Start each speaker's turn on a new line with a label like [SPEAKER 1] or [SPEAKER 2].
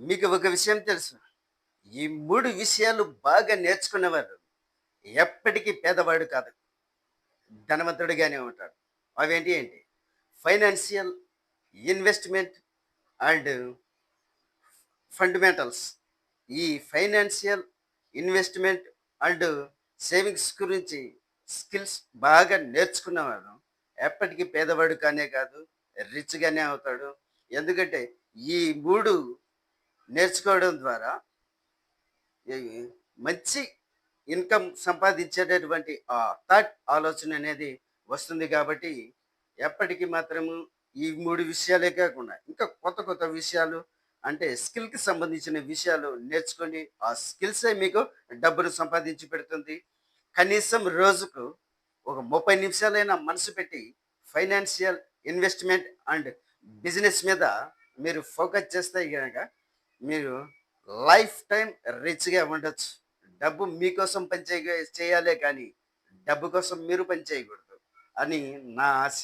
[SPEAKER 1] మీకు ఒక విషయం తెలుసు. ఈ 3 విషయాలు బాగా నేర్చుకున్నవారు ఎప్పటికీ పేదవాడు కాదు. ధనవంతుడిగానే ఉంటాడు. అవేంటి ఏంటి? Financial, investment and fundamentals. ఈ ఫైనాన్షియల్, ఇన్వెస్ట్‌మెంట్ అండ్ సేవింగ్స్ గురించి స్కిల్స్ బాగా నేర్చుకున్నవాడు ఎప్పటికీ పేదవాడు కానే కాదు, రిచ్‌గానే అవుతాడు. ఎందుకంటే ఈ 3 నేర్చుకోవడం ద్వారా ఈ మంచి ఇన్కమ్ సంపాదించేటటువంటి ఆ థాట్ ఆలోచన అనేది వస్తుంది కాబట్టి ఎప్పటికీ మాత్రము ఈ 3 విషయాలే కాకుండా ఇంకా కొత్త కొత్త విషయాలు అంటే స్కిల్‌కి సంబంధించిన విషయాలు నేర్చుకోండి. ఆ స్కిల్సే మీకు డబ్బును సంపాదించి పెడుతుంది. కనీసం రోజుకు ఒక 30 నిమిషాలైనా మనసు పెట్టి ఫైనాన్షియల్, ఇన్వెస్ట్‌మెంట్ అండ్ బిజినెస్ మీద మీరు ఫోకస్ చేస్తే గనక మీరు లైఫ్ టైం రిచ్‌గా ఉండొచ్చు. డబ్బు మీకోసం పని చేయాలే కానీ, డబ్బు కోసం మీరు పని చేయకూడదు అని నా ఆశ.